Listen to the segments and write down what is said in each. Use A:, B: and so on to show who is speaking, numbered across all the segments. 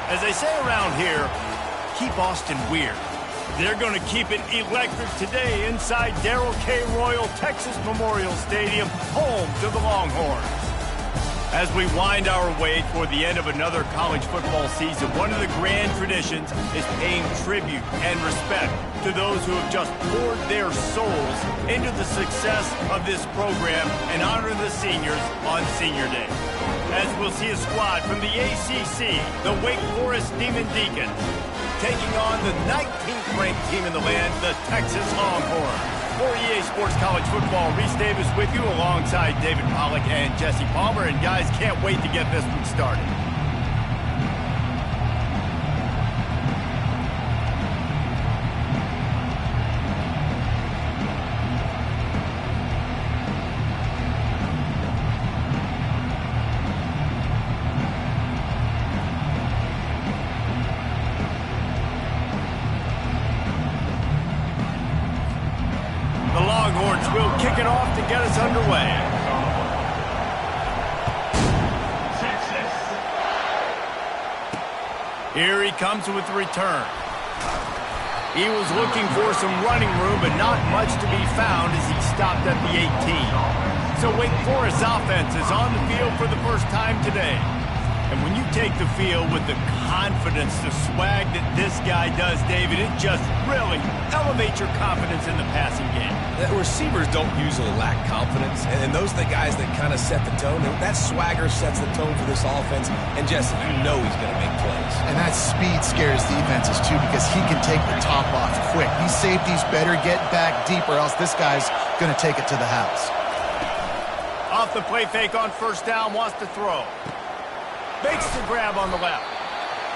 A: As they say around here, keep Austin weird. They're going to keep it electric today inside Darrell K. Royal Texas Memorial Stadium, home to the Longhorns. As we wind our way toward the end of another college football season, one of the grand traditions is paying tribute and respect to those who have just poured their souls into the success of this program and honor the seniors on Senior Day. As we'll see a squad from the ACC, the Wake Forest Demon Deacons, taking on the 19th ranked team in the land, the Texas Longhorns. For EA Sports College Football, Reese Davis with you alongside David Pollack and Jesse Palmer. And guys, can't wait to get this one started. We'll kick it off to get us underway. Here he comes with the return. He was looking for some running room, but not much to be found as he stopped at the 18. So Wake Forest offense is on the field for the first time today. And when you take the field with the confidence, the swag that this guy does, David, it just really elevates your confidence in the passing game.
B: The receivers don't usually lack confidence, and those are the guys that kind of set the tone. That swagger sets the tone for this offense, and Jesse, you know he's going to make plays.
C: And that speed scares defenses, too, because he can take the top off quick. These safeties better get back deep, or else this guy's going to take it to the house.
A: Off the play fake on first down, wants to throw. Makes the grab on the left.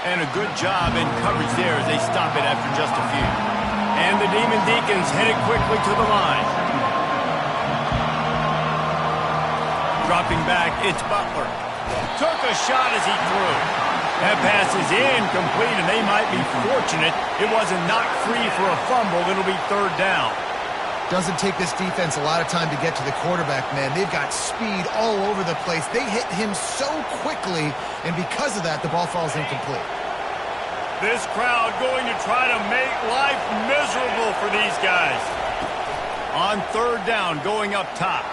A: And a good job in coverage there as they stop it after just a few. And the Demon Deacons headed quickly to the line. Dropping back, it's Butler. Took a shot as he threw. That pass is incomplete, and they might be fortunate it wasn't knocked free for a fumble. It'll be third down.
C: Doesn't take this defense a lot of time to get to the quarterback, man. They've got speed all over the place. They hit him so quickly, and because of that, the ball falls incomplete.
A: This crowd going to try to make life miserable for these guys. On third down, going up top.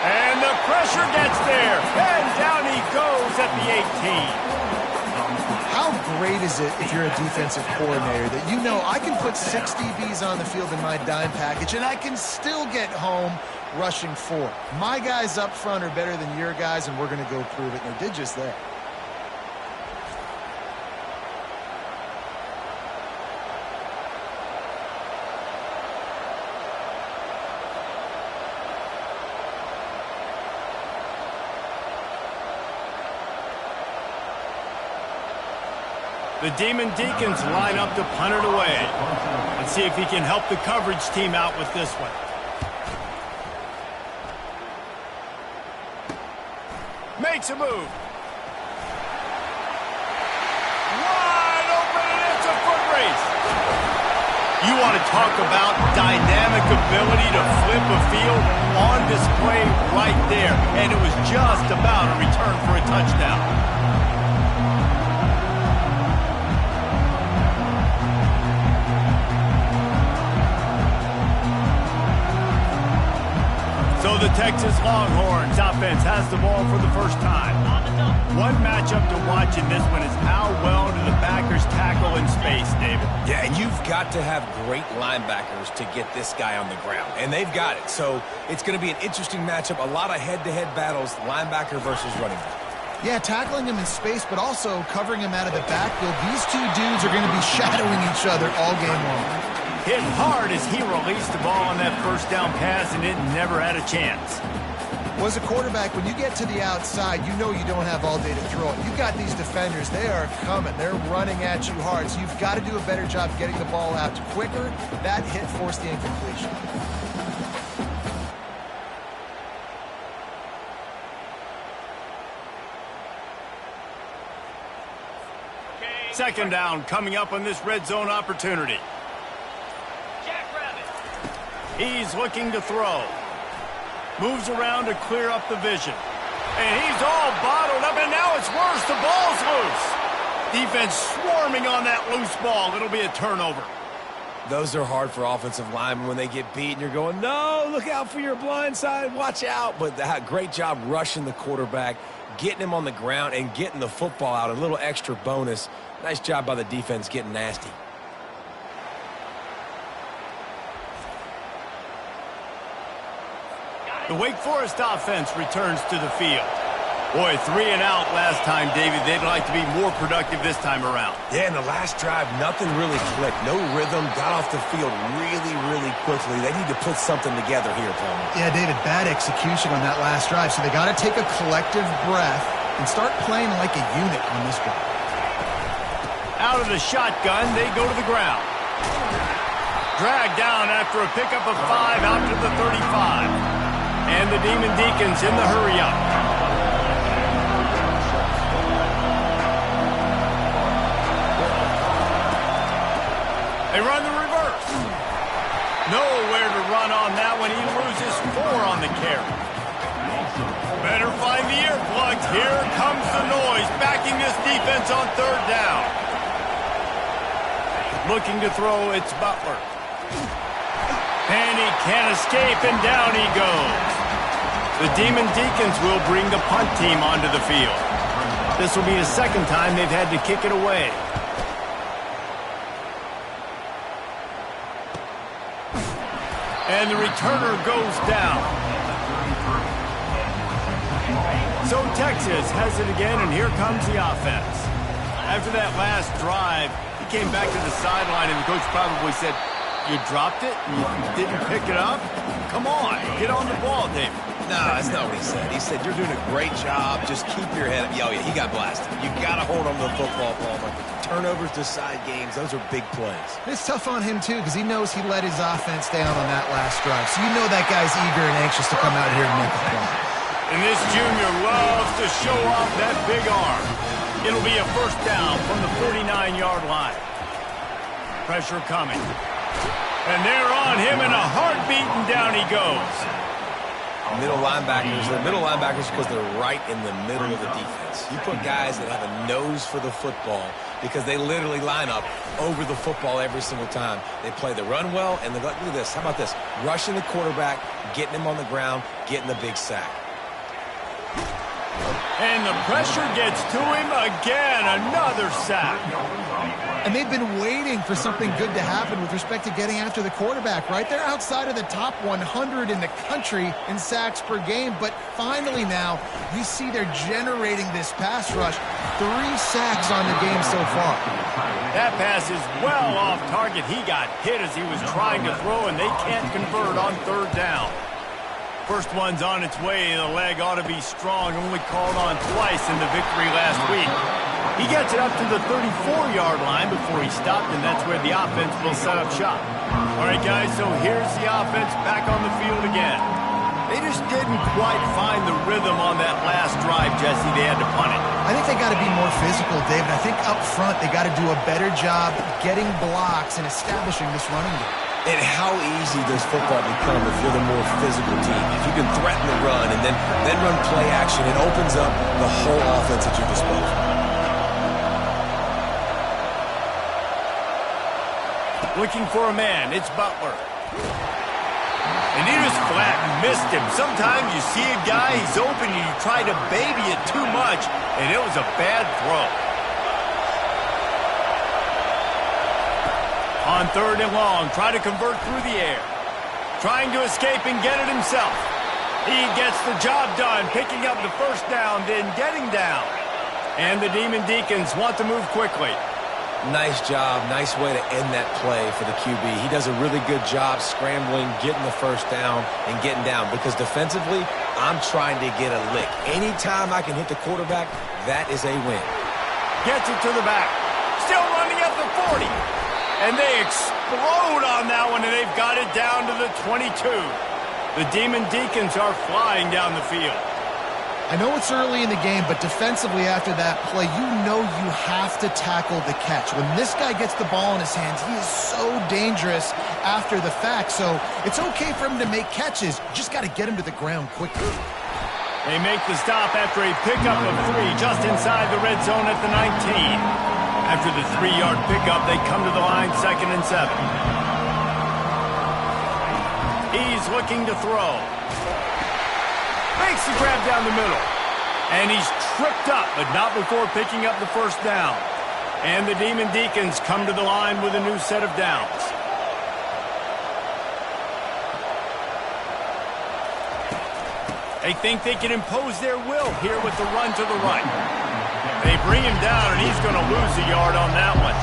A: And the pressure gets there. And down he goes at the 18.
C: How great is it if you're a defensive coordinator that you know I can put 6 DBs on the field in my dime package and I can still get home rushing 4. My guys up front are better than your guys, and we're going to go prove it. And they did just that.
A: The Demon Deacons line up to punt it away. Let's see if he can help the coverage team out with this one. Makes a move. Wide open, and it's a foot race. You want to talk about dynamic ability to flip a field on display right there. And it was just about a return for a touchdown. So the Texas Longhorns offense has the ball for the first time. One matchup to watch in this one is how well do the backers tackle in space, David?
B: Yeah, and you've got to have great linebackers to get this guy on the ground, and they've got it. So it's going to be an interesting matchup, a lot of head-to-head battles, linebacker versus running back.
C: Yeah, tackling him in space, but also covering him out of the backfield. These two dudes are going to be shadowing each other all game long.
A: Hit hard as he released the ball on that first down pass, and it never had a chance.
C: Well, as a quarterback, when you get to the outside, you know you don't have all day to throw it. You got these defenders. They are coming. They're running at you hard. So you've got to do a better job getting the ball out quicker. That hit forced the incompletion.
A: Second down coming up on this red zone opportunity. He's looking to throw. Moves around to clear up the vision. And he's all bottled up, and now it's worse. The ball's loose. Defense swarming on that loose ball. It'll be a turnover.
B: Those are hard for offensive linemen when they get beat, and you're going, no, look out for your blind side, watch out. But great job rushing the quarterback, getting him on the ground, and getting the football out. A little extra bonus. Nice job by the defense getting nasty.
A: The Wake Forest offense returns to the field. Boy, 3 and out last time, David. They'd like to be more productive this time around.
B: Yeah, in the last drive, nothing really clicked. No rhythm, got off the field really, really quickly. They need to put something together here, Palmer.
C: Yeah, David, bad execution on that last drive. So they got to take a collective breath and start playing like a unit on this one.
A: Out of the shotgun, they go to the ground. Dragged down after a pickup of 5 out to the 35. And the Demon Deacons in the hurry-up. They run the reverse. Nowhere to run on that one. He loses 4 on the carry. Better find the earplugs. Here comes the noise, backing this defense on 3rd down. Looking to throw, it's Butler. And he can't escape, and down he goes. The Demon Deacons will bring the punt team onto the field. This will be the second time they've had to kick it away. And the returner goes down. So Texas has it again, and here comes the offense. After that last drive, he came back to the sideline, and the coach probably said, you dropped it? You didn't pick it up? Come on, get on the ball, David.
B: No, that's not what he said. He said, you're doing a great job. Just keep your head up. Oh, yeah, he got blasted. You got to hold on to the football, Palmer. Turnovers decide games. Those are big plays.
C: It's tough on him, too, because he knows he let his offense down on that last drive. So you know that guy's eager and anxious to come out here and make a play.
A: And this junior loves to show off that big arm. It'll be a first down from the 49-yard line. Pressure coming. And they're on him in a heartbeat, and down he goes.
B: Middle linebackers, they're middle linebackers because they're right in the middle of the defense. You put guys that have a nose for the football because they literally line up over the football every single time. They play the run well, and look at this. How about this? Rushing the quarterback, getting him on the ground, getting the big sack.
A: And the pressure gets to him again. Another sack.
C: And they've been waiting for something good to happen with respect to getting after the quarterback, right? They're outside of the top 100 in the country in sacks per game, but finally now you see they're generating this pass rush. 3 sacks on the game so far.
A: That pass is well off target. He got hit as he was trying to throw, and they can't convert on 3rd down. First one's on its way. The leg ought to be strong. Only called on twice in the victory last week. He gets it up to the 34-yard line before he stopped, and that's where the offense will set up shop. All right, guys, so here's the offense back on the field again. They just didn't quite find the rhythm on that last drive, Jesse. They had to punt it.
C: I think they got to be more physical, David. I think up front they got to do a better job getting blocks and establishing this running game.
B: And how easy does football become if you're the more physical team? If you can threaten the run and then run play action, it opens up the whole offense at your disposal.
A: Looking for a man, it's Butler. And he just flat missed him. Sometimes you see a guy, he's open, and you try to baby it too much, and it was a bad throw. On 3rd and long, try to convert through the air. Trying to escape and get it himself. He gets the job done, picking up the first down, then getting down. And the Demon Deacons want to move quickly.
B: Nice job. Nice way to end that play for the QB. He does a really good job scrambling, getting the first down, and getting down. Because defensively, I'm trying to get a lick. Anytime I can hit the quarterback, that is a win.
A: Gets it to the back. Still running at the 40. And they explode on that one, and they've got it down to the 22. The Demon Deacons are flying down the field.
C: I know it's early in the game, but defensively after that play, you know you have to tackle the catch. When this guy gets the ball in his hands, he is so dangerous after the fact. So it's okay for him to make catches. You just got to get him to the ground quickly.
A: They make the stop after a pickup of 3 just inside the red zone at the 19. After the 3-yard pickup, they come to the line 2nd and 7. He's looking to throw. Makes the grab down the middle. And he's tripped up, but not before picking up the first down. And the Demon Deacons come to the line with a new set of downs. They think they can impose their will here with the run to the right. They bring him down, and he's going to lose a yard on that one.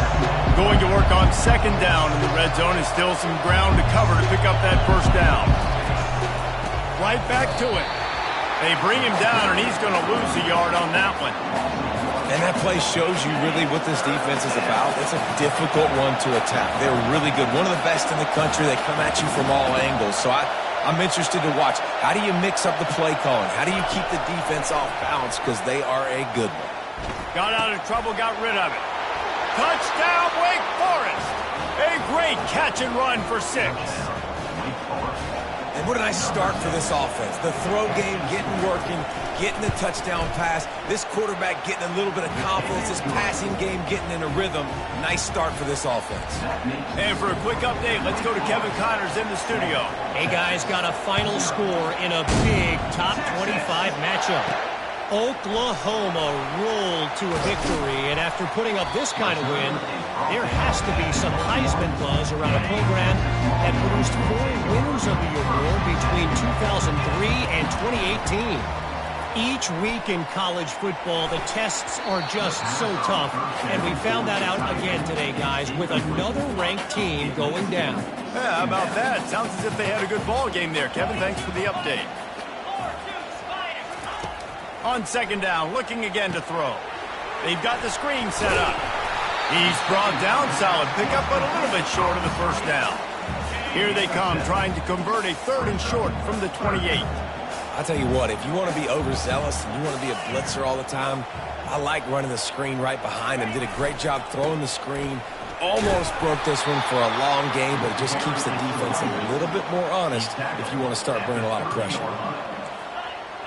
A: Going to work on 2nd down in the red zone, and still some ground to cover to pick up that first down. Right back to it. They bring him down, and he's going to lose a yard on that one.
B: And that play shows you really what this defense is about. It's a difficult one to attack. They're really good. One of the best in the country. They come at you from all angles. So I'm interested to watch. How do you mix up the play calling? How do you keep the defense off balance? Because they are a good one.
A: Got out of trouble, got rid of it. Touchdown, Wake Forest. A great catch and run for 6.
B: And what a nice start for this offense. The throw game getting working, getting the touchdown pass. This quarterback getting a little bit of confidence. This passing game getting in a rhythm. Nice start for this offense.
A: And for a quick update, let's go to Kevin Connors in the studio.
D: Hey, guys, got a final score in a big top 25 matchup. Oklahoma rolled to a victory, and after putting up this kind of win, there has to be some Heisman buzz around a program that produced 4 winners of the award between 2003 and 2018. Each week in college football, the tests are just so tough, and we found that out again today, guys, with another ranked team going down.
A: Yeah, how about that? Sounds as if they had a good ball game there. Kevin, thanks for the update. On 2nd down, looking again to throw. They've got the screen set up. He's brought down, solid pickup, but a little bit short of the first down. Here they come, trying to convert a 3rd and short from the 28.
B: I'll tell you what, if you want to be overzealous and you want to be a blitzer all the time, I like running the screen right behind him. Did a great job throwing the screen. Almost broke this one for a long game, but it just keeps the defense a little bit more honest if you want to start bringing a lot of pressure.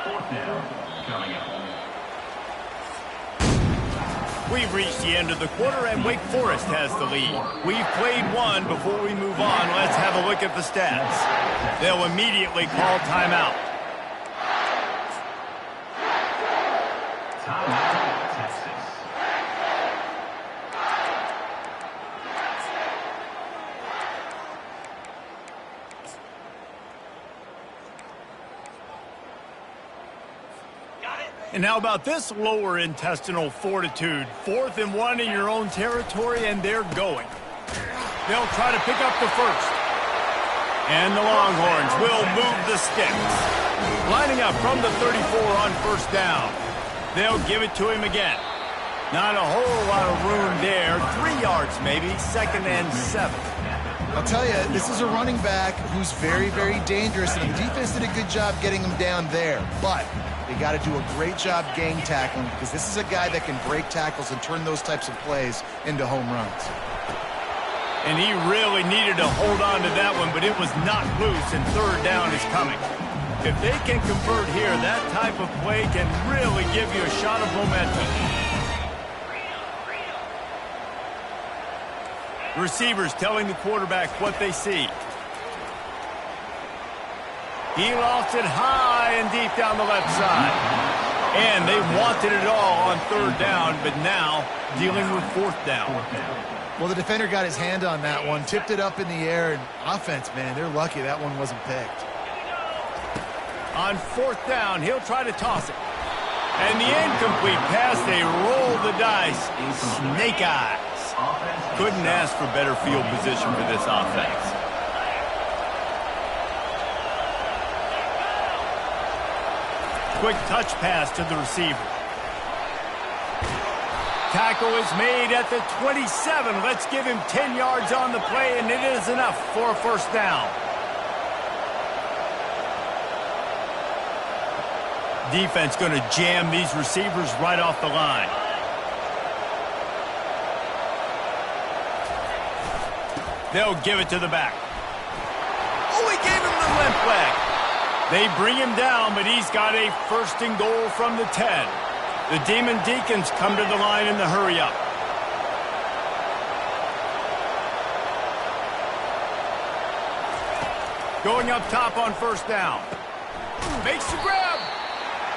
E: 4th down. Coming up.
A: We've reached the end of the quarter, and Wake Forest has the lead. We've played one. Before we move on, let's have a look at the stats. They'll immediately call timeout.
E: Timeout, Texas.
A: And how about this lower intestinal fortitude? 4th and 1 in your own territory, and they're going. They'll try to pick up the first. And the Longhorns will move the sticks. Lining up from the 34 on 1st down. They'll give it to him again. Not a whole lot of room there. 3 yards maybe, 2nd and 7.
C: I'll tell you, this is a running back who's very, very dangerous, and the defense did a good job getting him down there. But they got to do a great job gang tackling, because this is a guy that can break tackles and turn those types of plays into home runs.
A: And he really needed to hold on to that one, but it was not loose, and 3rd down is coming. If they can convert here, that type of play can really give you a shot of momentum. Receivers telling the quarterback what they see. He lofts it high and deep down the left side. And they wanted it all on 3rd down, but now dealing with 4th down.
C: Well, the defender got his hand on that one, tipped it up in the air, and offense, man, they're lucky that one wasn't picked.
A: On 4th down, he'll try to toss it. And the incomplete pass, they roll the dice. Snake eyes. Couldn't ask for better field position for this offense.
E: 2nd
A: quick touch pass to the receiver. Tackle is made at the 27. Let's give him 10 yards on the play, and it is enough for a first down. Defense going to jam these receivers right off the line. They'll give it to the back. Oh, he gave him the limp leg. They bring him down, but he's got a first and goal from the 10. The Demon Deacons come to the line in the hurry-up. Going up top on first down. Makes the grab.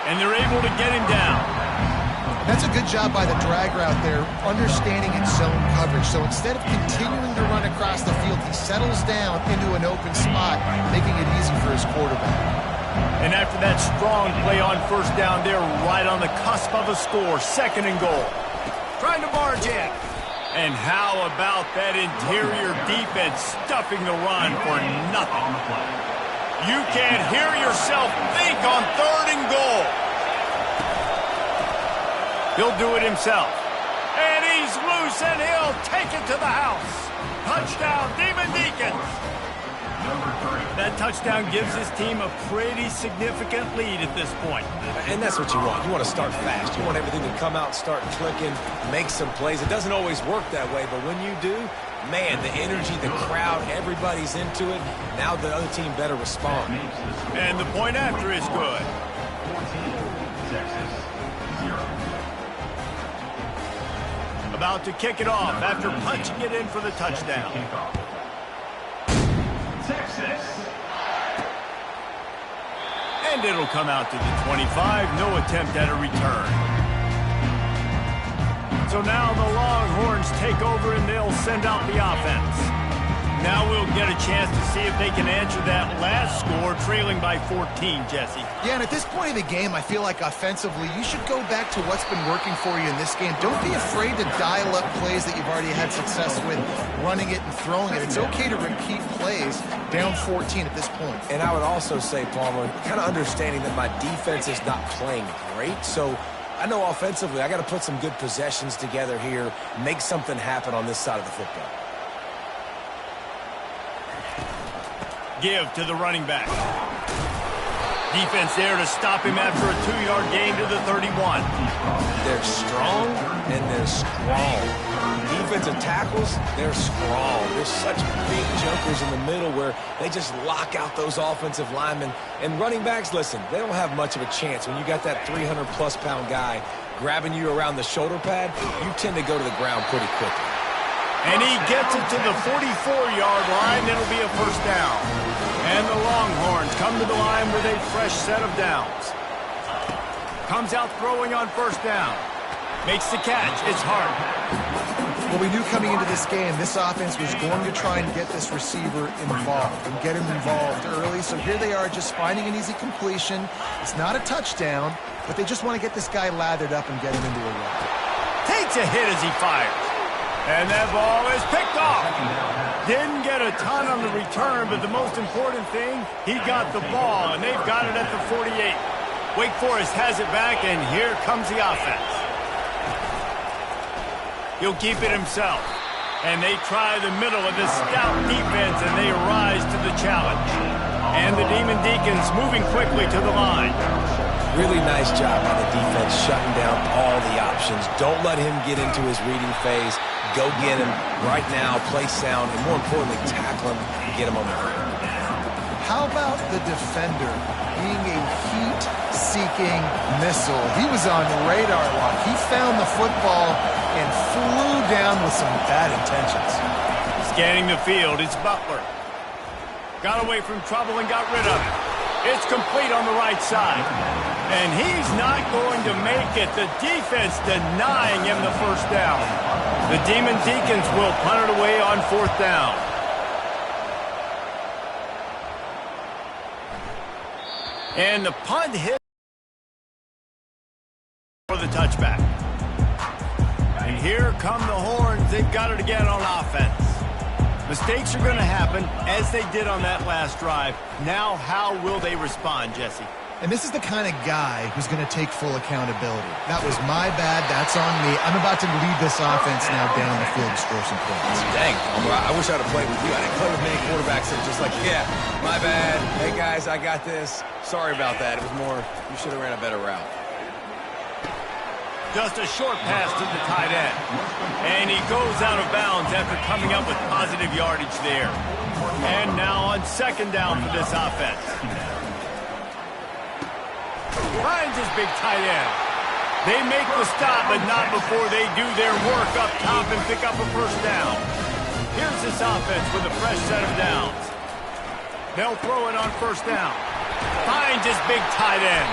A: And they're able to get him down.
C: That's a good job by the drag route there, understanding its zone coverage. So instead of continuing to run across the field, he settles down into an open spot, making it easy for his quarterback.
A: And after that strong play on first down, they're right on the cusp of a score, second and goal. Trying to barge in. And how about that interior defense stuffing the run for nothing? You can't hear yourself think on third and goal. He'll do it himself. And he's loose, and he'll take it to the house. Touchdown, Demon Deacons. That touchdown gives his team a pretty significant lead at this point.
B: And that's what you want. You want to start fast. You want everything to come out, start clicking, make some plays. It doesn't always work that way, but when you do, man, the energy, the crowd, everybody's into it. Now the other team better respond.
A: And the point after is good.
E: 14, Texas, 0.
A: About to kick it off after punching it in for the touchdown.
E: Texas.
A: And it'll come out to the 25. No attempt at a return. So now the Longhorns take over and they'll send out the offense. Now we'll get a chance to see if they can answer that last score, trailing by 14, Jesse.
C: Yeah, and at this point of the game, I feel like offensively, you should go back to what's been working for you in this game. Don't be afraid to dial up plays that you've already had success with, running it and throwing it. It's okay to repeat plays down 14 at this point.
B: And I would also say, Palmer, kind of understanding that my defense is not playing great, so I know offensively I got to put some good possessions together here, make something happen on this side of the football.
A: Give to the running back. Defense there to stop him after a 2-yard gain to the 31.
B: They're strong and they're strong. Defensive tackles, they're strong. There's such big jumpers in the middle where they just lock out those offensive linemen. And running backs, listen, they don't have much of a chance. When you got that 300-plus pound guy grabbing you around the shoulder pad, you tend to go to the ground pretty quickly.
A: And he gets it to the 44-yard line. It'll be a first down. And the Longhorns come to the line with a fresh set of downs. Comes out throwing on first down. Makes the catch. It's hard.
C: Well, we knew coming into this game, this offense was going to try and get this receiver involved and get him involved early. So here they are just finding an easy completion. It's not a touchdown, but they just want to get this guy lathered up and get him into a run.
A: Takes a hit as he fires. And that ball is picked off. Didn't get a ton on the return, but the most important thing, he got the ball, and they've got it at the 48. Wake Forest has it back, and here comes the offense. He'll keep it himself. And they try the middle of this stout defense, and they rise to the challenge. And the Demon Deacons moving quickly to the line.
B: Really nice job by the defense shutting down all the options. Don't let him get into his reading phase. Go get him right now, play sound, and more importantly, tackle him and get him on the ground.
C: How about the defender being a heat-seeking missile? He was on radar lock. He found the football and flew down with some bad intentions.
A: Scanning the field, it's Butler. Got away from trouble and got rid of it. It's complete on the right side. And he's not going to make it. The defense denying him the first down. The Demon Deacons will punt it away on fourth down. And the punt hit for the touchback. And here come the Horns. They've got it again on offense. Mistakes are going to happen, as they did on that last drive. Now, how will they respond, Jesse?
C: And this is the kind of guy who's going to take full accountability. That was my bad. That's on me. I'm about to lead this offense now down the field and score some points.
B: Dang, I wish I'd have played with you. I didn't play with many quarterbacks that are just like, yeah, my bad. Hey, guys, I got this. Sorry about that. It was more, you should have ran a better route.
A: Just a short pass to the tight end. And he goes out of bounds after coming up with positive yardage there. And now on second down for this offense. Finds his big tight end. They make the stop, but not before they do their work up top and pick up a first down. Here's this offense with a fresh set of downs. They'll throw it on first down. Finds his big tight end.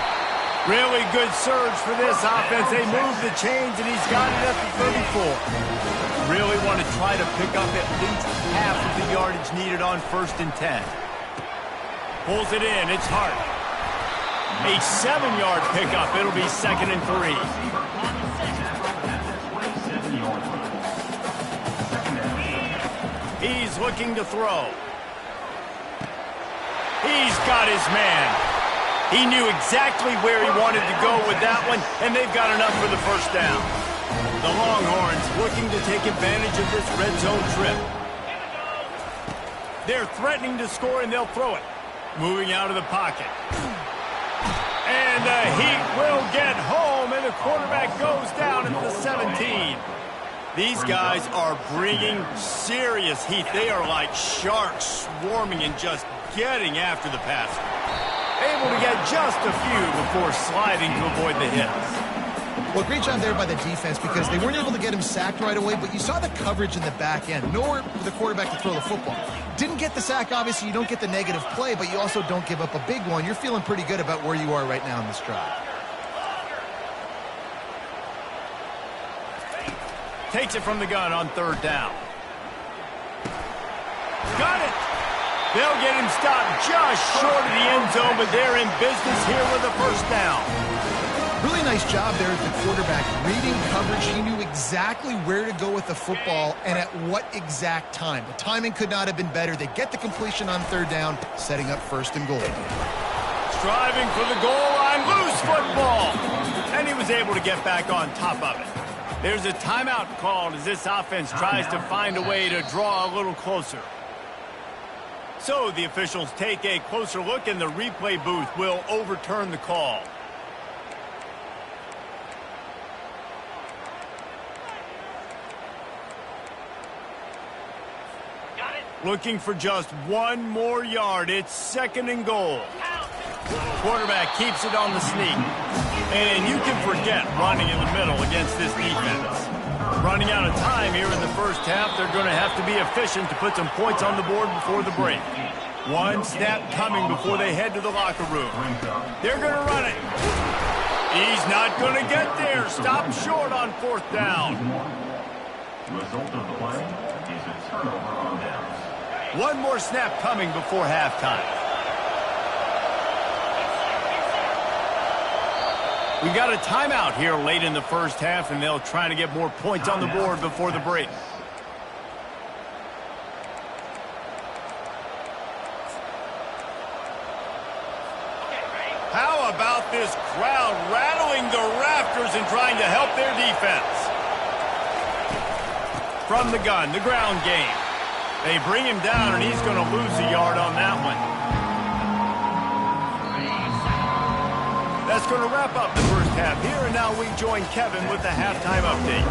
A: Really good surge for this offense. They move the chains, and he's got it at the 34. Really want to try to pick up at least half of the yardage needed on 1st and 10. Pulls it in. It's Hart. A 7-yard pickup. It'll be 2nd and 3. He's looking to throw. He's got his man. He knew exactly where he wanted to go with that one, and they've got enough for the first down. The Longhorns looking to take advantage of this red zone trip. They're threatening to score, and they'll throw it. Moving out of the pocket. And the Heat will get home, and the quarterback goes down at the 17. These guys are bringing serious heat. They are like sharks swarming and just getting after the passer. Able to get just a few before sliding to avoid the hits.
C: Well, great job there by the defense because they weren't able to get him sacked right away, but you saw the coverage in the back end. Nowhere for the quarterback to throw the football. Didn't get the sack, obviously. You don't get the negative play, but you also don't give up a big one. You're feeling pretty good about where you are right now in this drive.
A: Takes it from the gun on 3rd down. Got it! They'll get him stopped just short of the end zone, but they're in business here with a first down.
C: Really nice job there as the quarterback. Reading coverage, he knew exactly where to go with the football and at what exact time. The timing could not have been better. They get the completion on 3rd down, setting up 1st and goal.
A: Striving for the goal line, loose football. And he was able to get back on top of it. There's a timeout called as this offense tries to find a way to draw a little closer. So the officials take a closer look, and the replay booth will overturn the call. Looking for just one more yard. It's 2nd and goal. Quarterback keeps it on the sneak. And you can forget running in the middle against this defense. Running out of time here in the first half. They're going to have to be efficient to put some points on the board before the break. One snap coming before they head to the locker room. They're going to run it. He's not going to get there. Stop short on 4th down.
E: Result of the play is a turnover on downs.
A: One more snap coming before halftime. We got a timeout here late in the first half, and they'll try to get more points on the board before the break. How about this crowd rattling the rafters and trying to help their defense? From the gun, the ground game. They bring him down, and he's going to lose a yard on that one. That's going to wrap up the first half here, and now we join Kevin with the halftime update.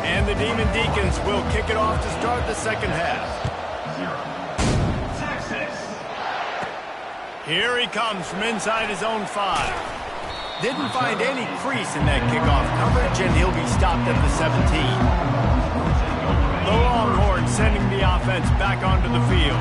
A: And the Demon Deacons will kick it off to start the second half. Here he comes from inside his own 5. Didn't find any crease in that kickoff coverage, and he'll be stopped at the 17. The Longhorns sending the offense back onto the field.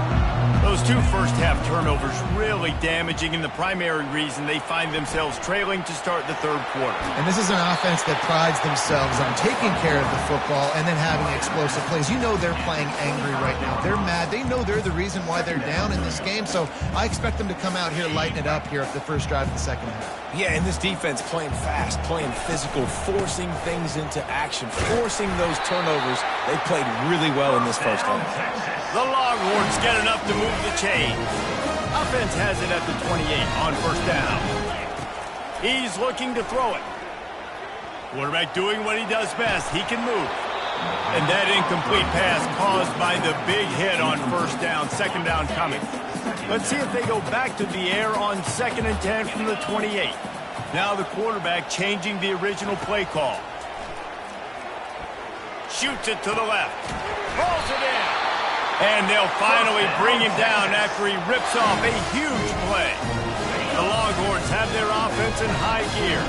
A: Those 2 first-half turnovers really damaging, and the primary reason they find themselves trailing to start the 3rd quarter.
C: And this is an offense that prides themselves on taking care of the football and then having explosive plays. You know they're playing angry right now. They're mad. They know they're the reason why they're down in this game, so I expect them to come out here, lighten it up here at the first drive of the second half.
B: Yeah, and this defense playing fast, playing physical, forcing things into action, forcing those turnovers. They played really well in this first half.
A: The Longhorns get enough to move the chains. Offense has it at the 28 on first down. He's looking to throw it. Quarterback doing what he does best. He can move. And that incomplete pass caused by the big hit on first down. Second down coming. Let's see if they go back to the air on 2nd and 10 from the 28. Now the quarterback changing the original play call. Shoots it to the left. Rolls it in. And they'll finally bring him down after he rips off a huge play. The Longhorns have their offense in high gear.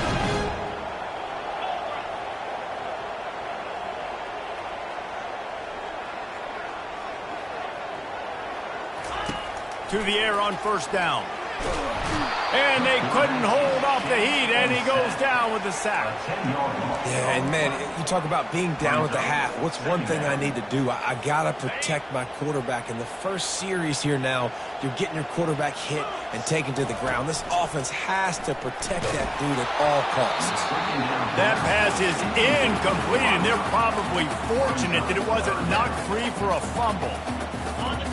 A: To the air on first down. And they couldn't hold off the heat, and he goes down with the sack.
B: Yeah, and man, you talk about being down at the half. What's one thing I need to do? I got to protect my quarterback. In the first series here now, you're getting your quarterback hit and taken to the ground. This offense has to protect that dude at all costs.
A: That pass is incomplete, and they're probably fortunate that it wasn't knocked free for a fumble.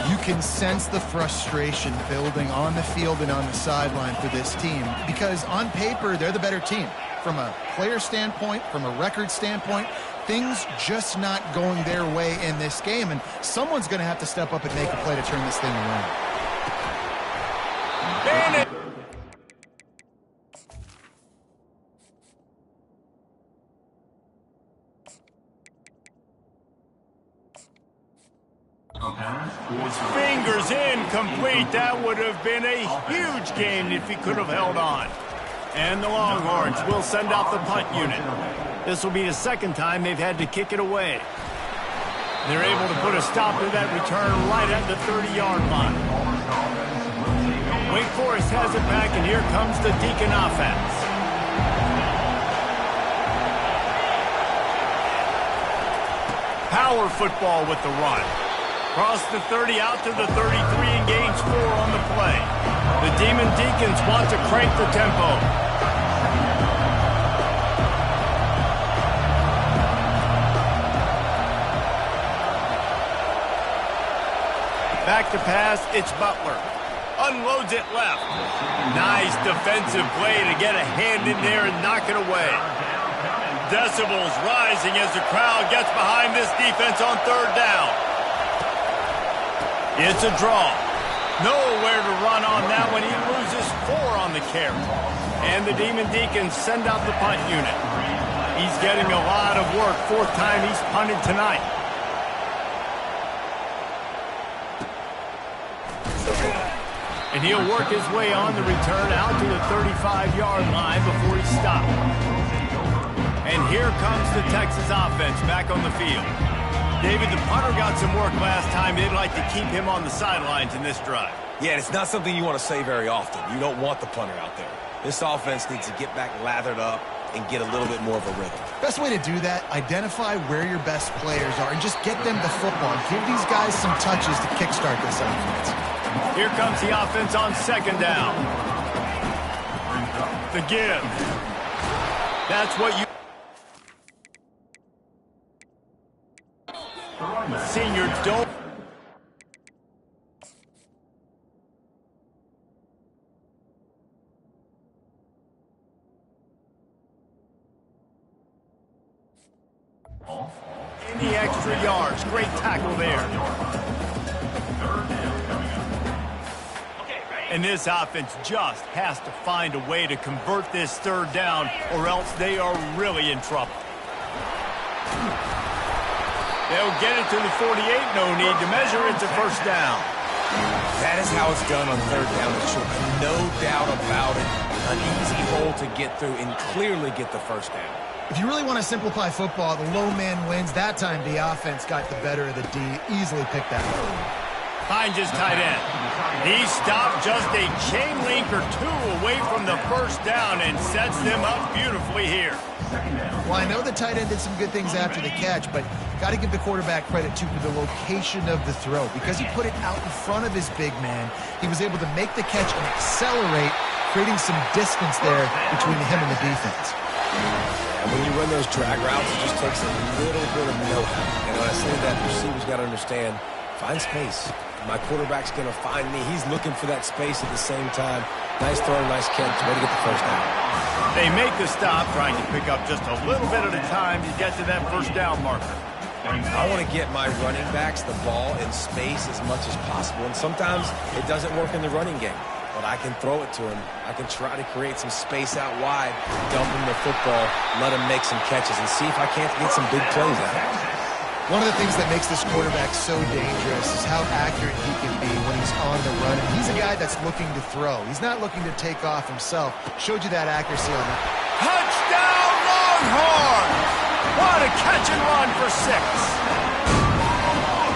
C: You can sense the frustration building on the field and on the sideline for this team because on paper, they're the better team. From a player standpoint, from a record standpoint, things just not going their way in this game, and someone's going to have to step up and make a play to turn this thing around.
A: Bennett. His fingers incomplete. That would have been a huge gain if he could have held on. And the Longhorns will send out the punt unit. This will be the second time they've had to kick it away. They're able to put a stop to that return right at the 30-yard line. Wake Forest has it back, and here comes the Deacon offense. Power football with the run. Cross the 30 out to the 33 and gains 4 on the play. The Demon Deacons want to crank the tempo. Back to pass, it's Butler. Unloads it left. Nice defensive play to get a hand in there and knock it away. Decibels rising as the crowd gets behind this defense on third down. It's a draw. Nowhere to run on that one. He loses 4 on the carry. And the Demon Deacons send out the punt unit. He's getting a lot of work. 4th time he's punted tonight. And he'll work his way on the return out to the 35-yard line before he stopped. And here comes the Texas offense back on the field. David, the punter got some work last time. They'd like to keep him on the sidelines in this drive.
B: Yeah, and it's not something you want to say very often. You don't want the punter out there. This offense needs to get back lathered up and get a little bit more of a rhythm.
C: Best way to do that, identify where your best players are and just get them the football. Give these guys some touches to kickstart this offense.
A: Here comes the offense on 2nd down. The give. That's what you... Senior don't... In the extra yards. Great tackle there. And this offense just has to find a way to convert this 3rd down, or else they are really in trouble. They'll get it to the 48. No need to measure it to 1st down.
B: That is how it's done on 3rd down and short. No doubt about it. An easy hole to get through and clearly get the 1st down.
C: If you really want to simplify football, the low man wins. That time the offense got the better of the D. Easily picked that up.
A: Finds his tight end. He stopped just a chain link or 2 away from the 1st down and sets them up beautifully here.
C: Well, I know the tight end did some good things after the catch, but got to give the quarterback credit, too, for the location of the throw. Because he put it out in front of his big man, he was able to make the catch and accelerate, creating some distance there between him and the defense.
B: And when you run those drag routes, it just takes a little bit of know-how. And when I say that, receivers got to understand Find space. My quarterback's going to find me. He's looking for that space at the same time. Nice throw, nice catch. Way to get the first down.
A: They make the stop, trying to pick up just a little bit at a time to get to that first down marker.
B: I want to get my running backs the ball in space as much as possible, and sometimes it doesn't work in the running game. But I can throw it to him. I can try to create some space out wide, dump him the football, let him make some catches, and see if I can't get some big plays out.
C: One of the things that makes this quarterback so dangerous is how accurate he can be when he's on the run. And he's a guy that's looking to throw. He's not looking to take off himself. Showed you that accuracy on that.
A: Touchdown, Longhorns! What a catch and run for 6.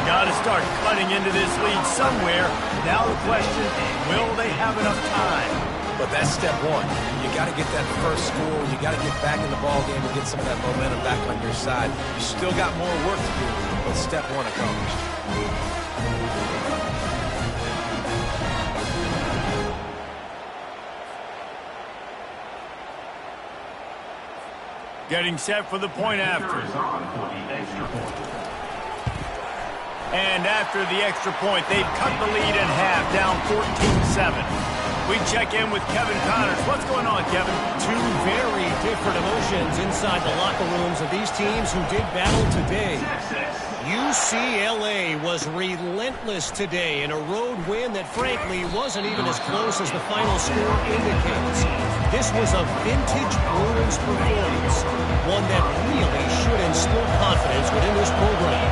A: Got to start cutting into this lead somewhere. Now the question, will they have enough time?
B: But that's step one. You got to get that first score. You got to get back in the ball game and get some of that momentum back on your side. You still got more work to do, but step one accomplished.
A: Getting set for the point after. And after the extra point, they've cut the lead in half, down 14-7. We check in with Kevin Connors. What's going on, Kevin?
D: Two very different emotions inside the locker rooms of these teams who did battle today. UCLA was relentless today in a road win that frankly wasn't even as close as the final score indicates. This was a vintage Bruins performance, one that really should instill confidence within this program.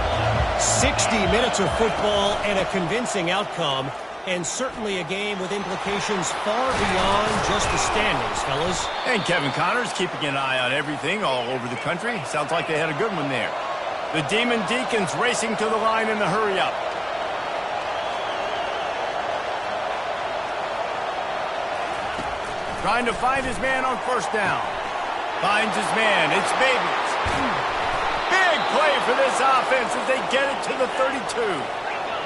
D: 60 minutes of football and a convincing outcome, and certainly a game with implications far beyond just the standings, fellas.
A: And Kevin Connors keeping an eye on everything all over the country. Sounds like they had a good one there. The Demon Deacons racing to the line in the hurry-up. Trying to find his man on first down. Finds his man. It's Babers. Big play for this offense as they get it to the 32.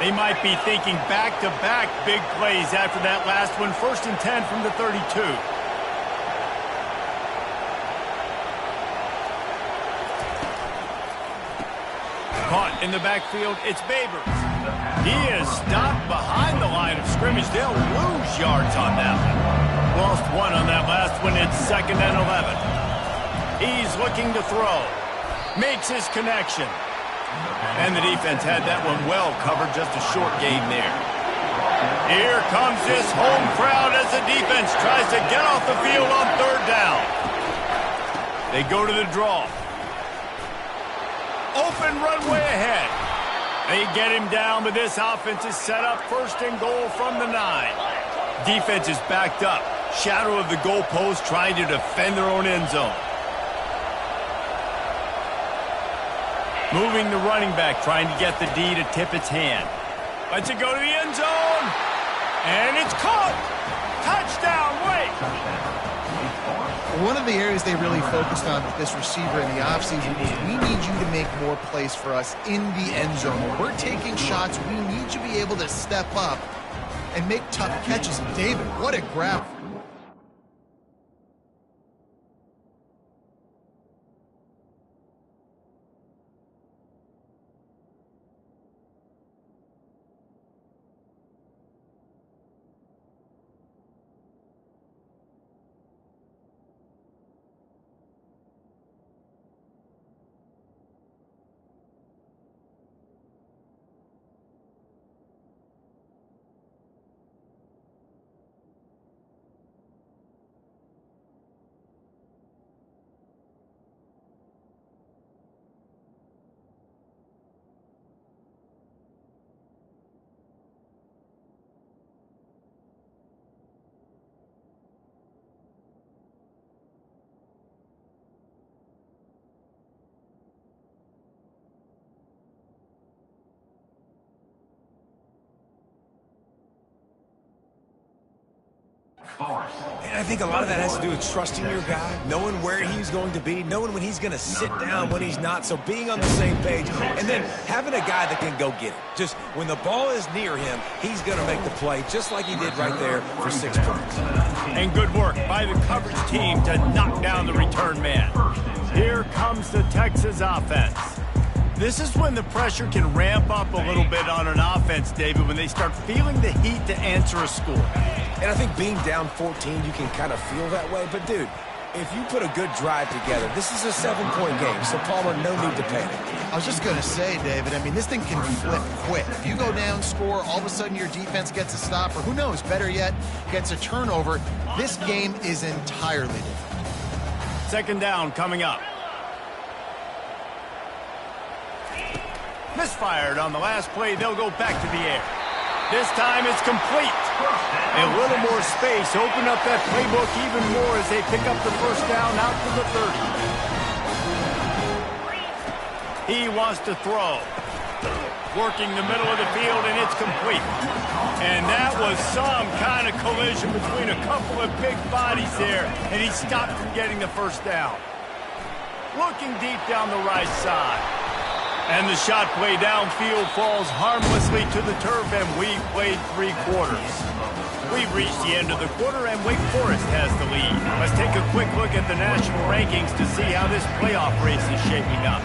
A: They might be thinking back-to-back big plays after that last one. 1st and 10 from the 32. Caught in the backfield, it's Babers. He is stopped behind the line of scrimmage. They'll lose yards on that one. Lost one on that last one. It's 2nd and 11. He's looking to throw. Makes his connection. And the defense had that one well covered, just a short gain there. Here comes this home crowd as the defense tries to get off the field on 3rd down. They go to the draw. Open runway ahead. They get him down, but this offense is set up 1st and goal from the 9. Defense is backed up. Shadow of the goalpost trying to defend their own end zone. Moving the running back, trying to get the D to tip its hand. Lets it go to the end zone. And it's caught. Touchdown, Wake.
C: One of the areas they really focused on with this receiver in the offseason was we need you to make more plays for us in the end zone. When we're taking shots, we need you to be able to step up and make tough catches. And David, what a grab.
B: And I think a lot of that has to do with trusting your guy, knowing where he's going to be, knowing when he's going to sit down, when he's not, so being on the same page, and then having a guy that can go get it. Just when the ball is near him, he's going to make the play, just like he did right there for 6 points.
A: And good work by the coverage team to knock down the return man. Here comes the Texas offense. This is when the pressure can ramp up a little bit on an offense, David, when they start feeling the heat to answer a score.
B: And I think being down 14, you can kind of feel that way. But, dude, if you put a good drive together, this is a 7-point game, so Palmer, no need to panic.
C: I was just going to say, David, I mean, this thing can flip quick. If you go down, score, all of a sudden your defense gets a stop, or who knows, better yet, gets a turnover. This game is entirely different.
A: Second down coming up. Misfired on the last play. They'll go back to the air. This time it's complete. A little more space. Open up that playbook even more as they pick up the first down out to the 30. He wants to throw. Working the middle of the field, and it's complete. And that was some kind of collision between a couple of big bodies there, and he stopped from getting the first down. Looking deep down the right side. And the shot play downfield falls harmlessly to the turf, and we've played 3 quarters. We've reached the end of the quarter, and Wake Forest has the lead. Let's take a quick look at the national rankings to see how this playoff race is shaping up.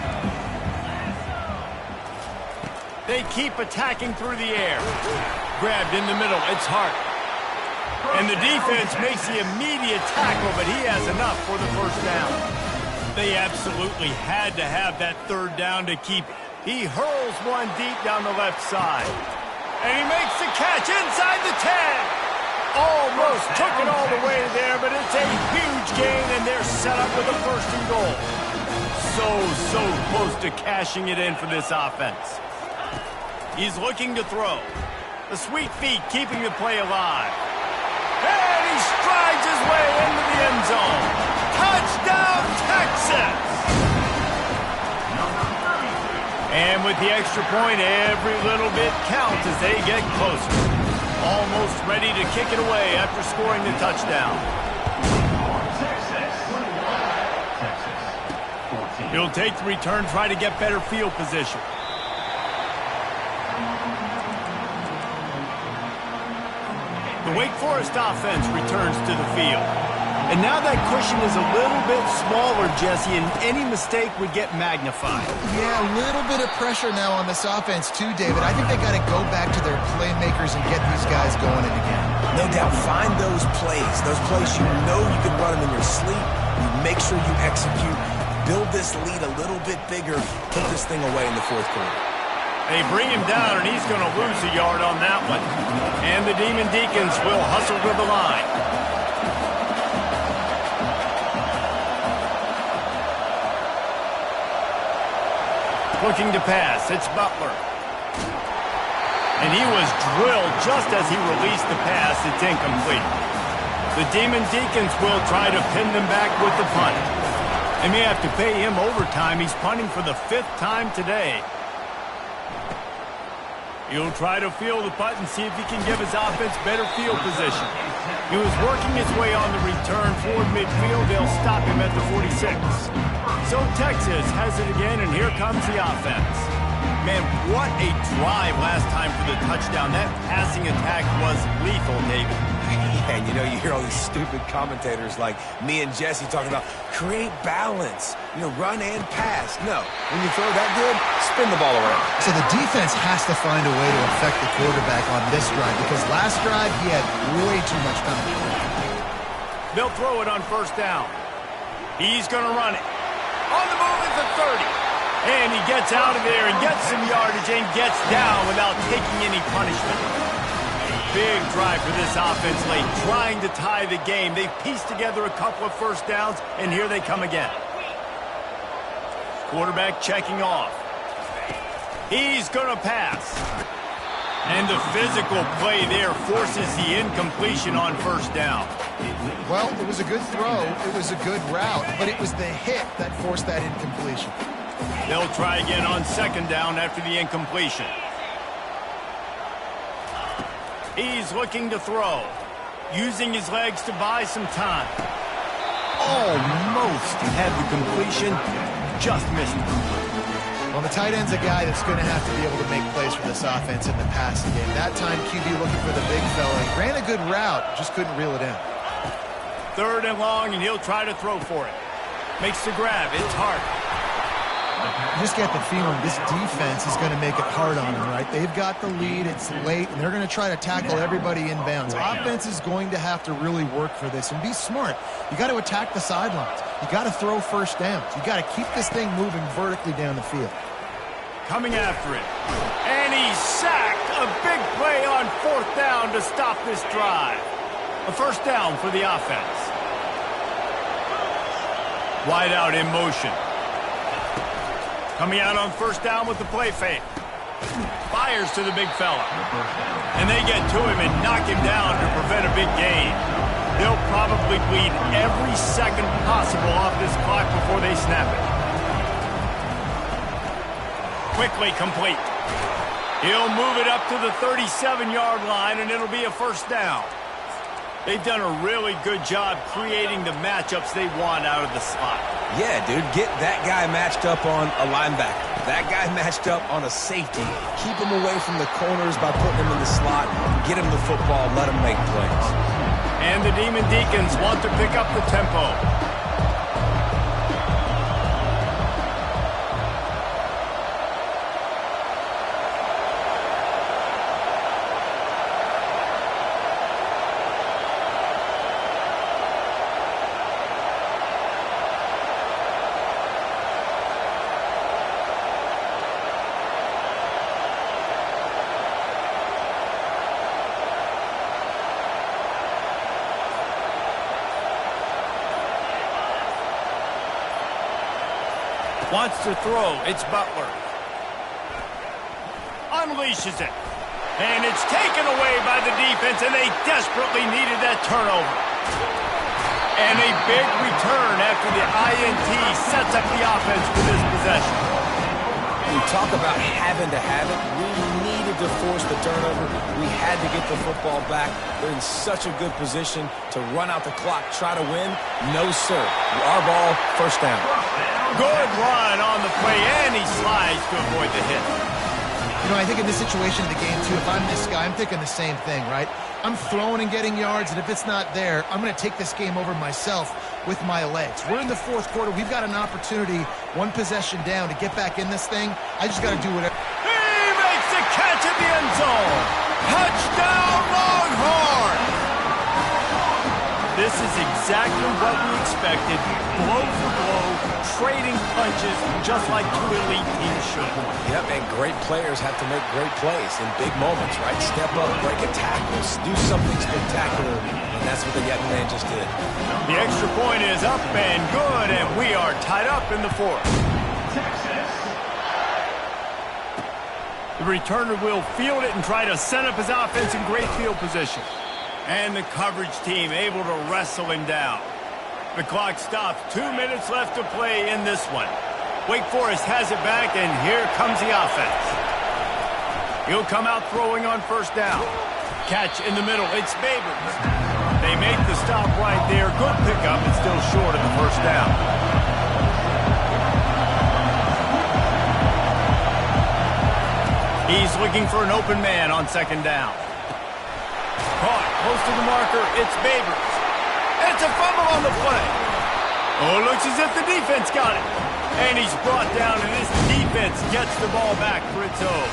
A: They keep attacking through the air. Grabbed in the middle, it's Hart. And the defense makes the immediate tackle, but he has enough for the first down. They absolutely had to have that third down to keep it. He hurls one deep down the left side. And he makes the catch inside the 10. Almost took it all the way there, but it's a huge gain, and they're set up with a first and goal. So close to cashing it in for this offense. He's looking to throw. The sweet feet keeping the play alive. And he strides his way into the end zone. Touchdown, Texas! And with the extra point, every little bit counts as they get closer. Almost ready to kick it away after scoring the touchdown. He'll take the return, try to get better field position. The Wake Forest offense returns to the field. And now that cushion is a little bit smaller, Jesse, and any mistake would get magnified.
C: Yeah, a little bit of pressure now on this offense too, David. I think they got to go back to their playmakers and get these guys going again.
B: No doubt, find those plays you know you can run them in your sleep. You make sure you execute. Build this lead a little bit bigger. Put this thing away in the fourth quarter.
A: They bring him down, and he's going to lose a yard on that one. And the Demon Deacons will hustle to the line. Looking to pass, it's Butler. And he was drilled just as he released the pass. It's incomplete. The Demon Deacons will try to pin them back with the punt. They may have to pay him overtime. He's punting for the 5th time today. He'll try to field the punt and see if he can give his offense better field position. He was working his way on the return toward midfield. They'll stop him at the 46. So Texas has it again, and here comes the offense. Man, what a drive last time for the touchdown. That passing attack was lethal, David.
B: Yeah, and you know, you hear all these stupid commentators like me and Jesse talking about create balance, run and pass. No, when you throw that good, spin the ball around.
C: So the defense has to find a way to affect the quarterback on this drive, because last drive he had way too much time.
A: They'll throw it on first down. He's going to run it. On the move at the 30. And he gets out of there and gets some yardage and gets down without taking any punishment. Big drive for this offense late, trying to tie the game. They've pieced together a couple of first downs, and here they come again. Quarterback checking off. He's going to pass. And the physical play there forces the incompletion on first down.
C: Well, it was a good throw. It was a good route, but it was the hit that forced that incompletion.
A: They'll try again on second down after the incompletion. He's looking to throw, using his legs to buy some time. Almost had the completion, just missed it.
C: Well, the tight end's a guy that's going to have to be able to make plays for this offense in the passing game. That time, QB looking for the big fella. He ran a good route, just couldn't reel it in.
A: Third and long, and he'll try to throw for it. Makes the grab. It's Hart.
C: You just get the feeling this defense is going to make it hard on them, right? They've got the lead, it's late, and they're going to try to tackle everybody inbounds. Offense is going to have to really work for this and be smart. You got to attack the sidelines. You got to throw first downs. You got to keep this thing moving vertically down the field.
A: Coming after it. And he's sacked. A big play on 4th down to stop this drive. A first down for the offense. Wide out in motion. Coming out on 1st down with the play fake. Fires to the big fella. And they get to him and knock him down to prevent a big gain. They'll probably bleed every second possible off this clock before they snap it. Quickly complete. He'll move it up to the 37-yard line, and it'll be a first down. They've done a really good job creating the matchups they want out of the slot.
B: Yeah, dude, get that guy matched up on a linebacker. That guy matched up on a safety. Keep him away from the corners by putting him in the slot. Get him the football, let him make plays.
A: And the Demon Deacons want to pick up the tempo. Wants to throw. It's Butler. Unleashes it. And it's taken away by the defense, and they desperately needed that turnover. And a big return after the INT sets up the offense for this possession.
B: We talk about having to have it. We needed to force the turnover. We had to get the football back. They're in such a good position to run out the clock, try to win. No, sir. Our ball, first down.
A: Good run on the play, and he slides to avoid the hit.
C: You know, I think in this situation of the game, too, if I'm this guy, I'm thinking the same thing, right? I'm throwing and getting yards, and if it's not there, I'm going to take this game over myself with my legs. We're in the 4th quarter. We've got an opportunity, one possession down, to get back in this thing. I just got to do whatever.
A: He makes the catch at the end zone. Touchdown, Longhorns! This is exactly what we expected. Blow for blow, trading punches, just like two elite teams should.
B: Yep, and great players have to make great plays in big moments, right? Step up, break a tackle, do something spectacular, and that's what the young man just did.
A: The extra point is up and good, and we are tied up in the 4th. The returner will field it and try to set up his offense in great field position. And the coverage team able to wrestle him down. The clock stops. 2 minutes left to play in this one. Wake Forest has it back, and here comes the offense. He'll come out throwing on 1st down. Catch in the middle. It's Babers. They make the stop right there. Good pickup, and still short of the first down. He's looking for an open man on 2nd down. Caught close to the marker. It's Babers. It's a fumble on the play. Oh, looks as if the defense got it. And he's brought down, and this defense gets the ball back for its own.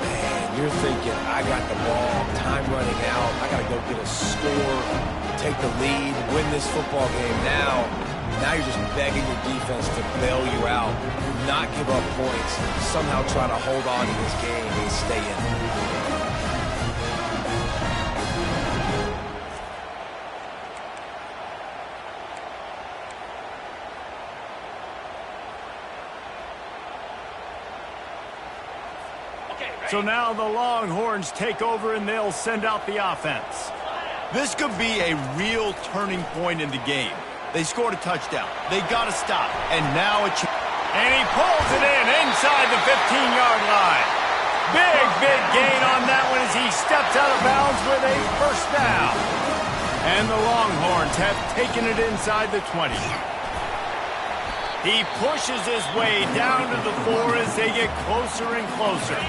B: Man, you're thinking, I got the ball, time running out, I got to go get a score, take the lead, win this football game now. Now you're just begging your defense to bail you out, not give up points, somehow try to hold on to this game and stay in it.
A: So now the Longhorns take over, and they'll send out the offense. This could be a real turning point in the game. They scored a touchdown. They got to stop. And now and he pulls it in inside the 15-yard line. Big gain on that one as he steps out of bounds with a first down. And the Longhorns have taken it inside the 20. He pushes his way down to the 4 as they get closer and closer.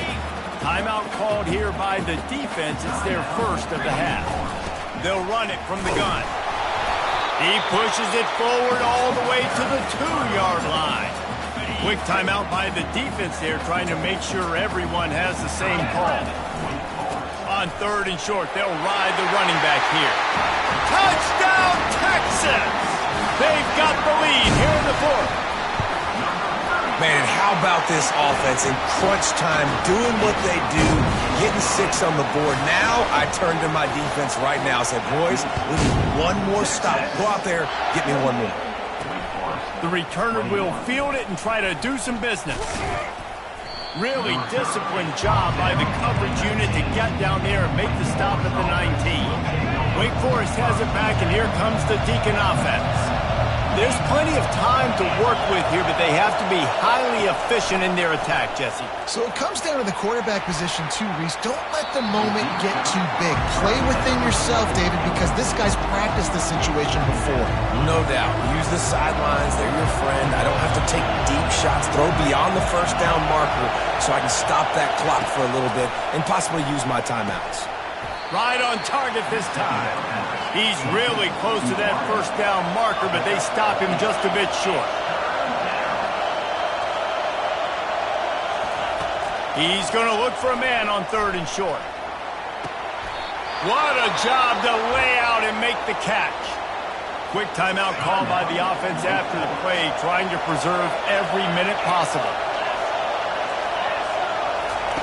A: Timeout called here by the defense. It's their first of the half. They'll run it from the gun. He pushes it forward all the way to the 2-yard line. Quick timeout by the defense there, trying to make sure everyone has the same call. On 3rd and short, they'll ride the running back here. Touchdown, Texas! They've got the lead here in the 4th.
B: Man, how about this offense in crunch time, doing what they do, getting 6 on the board. Now I turn to my defense right now and said, boys, we need one more stop. Go out there, get me one more.
A: The returner will field it and try to do some business. Really disciplined job by the coverage unit to get down there and make the stop at the 19. Wake Forest has it back, and here comes the Deacon offense. There's plenty of time to work with here, but they have to be highly efficient in their attack, Jesse.
C: So it comes down to the quarterback position too, Reese. Don't let the moment get too big. Play within yourself, David, because this guy's practiced this situation before.
B: No doubt. Use the sidelines. They're your friend. I don't have to take deep shots. Throw beyond the 1st down marker so I can stop that clock for a little bit and possibly use my timeouts.
A: Right on target this time. He's really close to that 1st down marker, but they stop him just a bit short. He's going to look for a man on 3rd and short. What a job to lay out and make the catch. Quick timeout call by the offense after the play, trying to preserve every minute possible.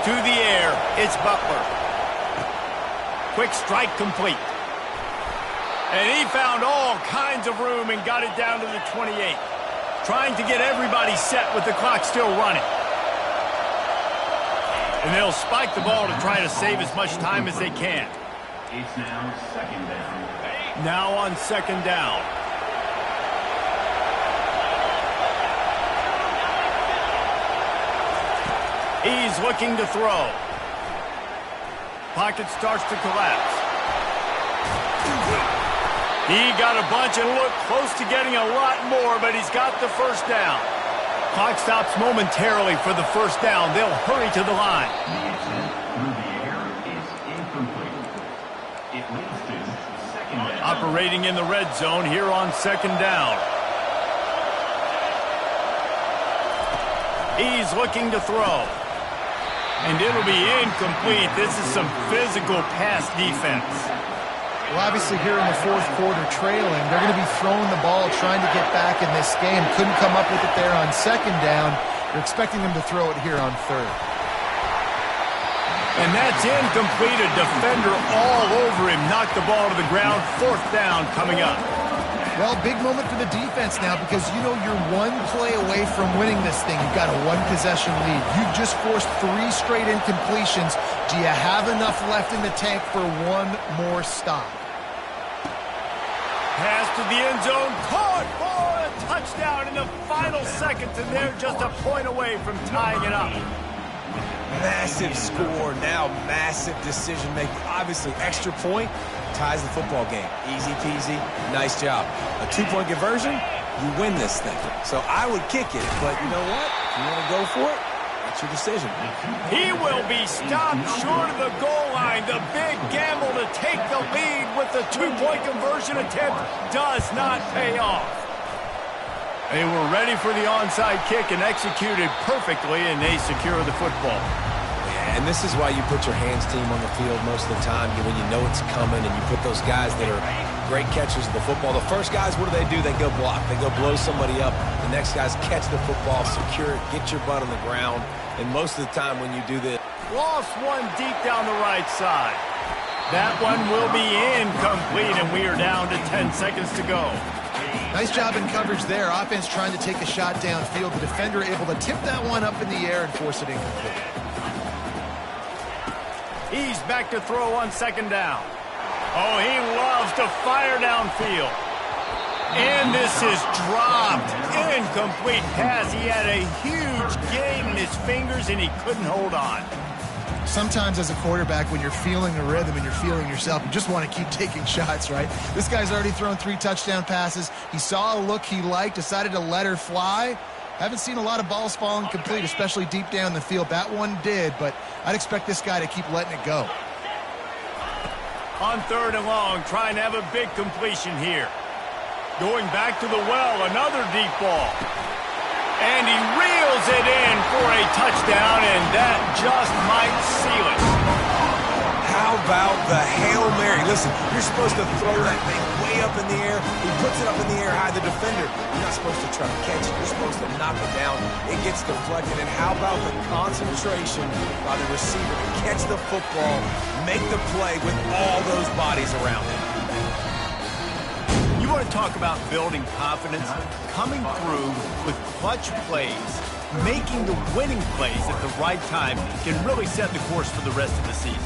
A: To the air, it's Butler. Quick strike complete. And he found all kinds of room and got it down to the 28. Trying to get everybody set with the clock still running. And they'll spike the ball to try to save as much time as they can.
E: It's now 2nd down.
A: Now on 2nd down. He's looking to throw. Pocket starts to collapse. He got a bunch and looked close to getting a lot more, but he's got the 1st down. Clock stops momentarily for the 1st down. They'll hurry to the line.
E: The attempt through the air is incomplete. It leads to 2nd down.
A: Operating in the red zone here on 2nd down. He's looking to throw. And it'll be incomplete. This is some physical pass defense.
C: Well, obviously here in the 4th quarter trailing, they're going to be throwing the ball, trying to get back in this game. Couldn't come up with it there on 2nd down. You're expecting them to throw it here on 3rd.
A: And that's incomplete. A defender all over him. Knocked the ball to the ground. 4th down coming up.
C: Well, big moment for the defense now because you know you're one play away from winning this thing. You've got a 1-possession lead. You've just forced 3 straight incompletions. Do you have enough left in the tank for one more stop?
A: Pass to the end zone. Caught for a touchdown in the final seconds, and they're just a point away from tying it up.
B: Massive score, now massive decision-making. Obviously, extra point ties the football game. Easy peasy, nice job. A 2-point conversion, you win this thing. So I would kick it, but you know what? If you want to go for it, that's your decision.
A: He will be stopped short of the goal line. The big gamble to take the lead with the 2-point conversion attempt does not pay off. They were ready for the onside kick and executed perfectly, and they secure the football.
B: Yeah, and this is why you put your hands team on the field most of the time when you know it's coming, and you put those guys that are great catchers of the football. The first guys, what do? They go block. They go blow somebody up. The next guys catch the football, secure it, get your butt on the ground. And most of the time when you do this...
A: Lost one deep down the right side. That one will be incomplete, and we are down to 10 seconds to go.
C: Nice job in coverage there. Offense trying to take a shot downfield. The defender able to tip that one up in the air and force it incomplete.
A: He's back to throw on 2nd down. Oh, he loves to fire downfield. And this is dropped. Incomplete pass. He had a huge gain in his fingers, and he couldn't hold on.
C: Sometimes as a quarterback, when you're feeling the rhythm and you're feeling yourself, you just want to keep taking shots, right? This guy's already thrown 3 touchdown passes. He saw a look he liked, decided to let her fly. Haven't seen a lot of balls falling complete, especially deep down the field. That one did, but I'd expect this guy to keep letting it go.
A: On 3rd and long, trying to have a big completion here. Going back to the well, another deep ball. And he reels it in for a touchdown, and that just might seal it.
B: How about the Hail Mary? Listen, you're supposed to throw that thing way up in the air. He puts it up in the air high. The defender, you're not supposed to try to catch it. You're supposed to knock it down. It gets deflected. And how about the concentration by the receiver to catch the football, make the play with all those bodies around him?
A: You want to talk about building confidence? Coming through with clutch plays, making the winning plays at the right time can really set the course for the rest of the season.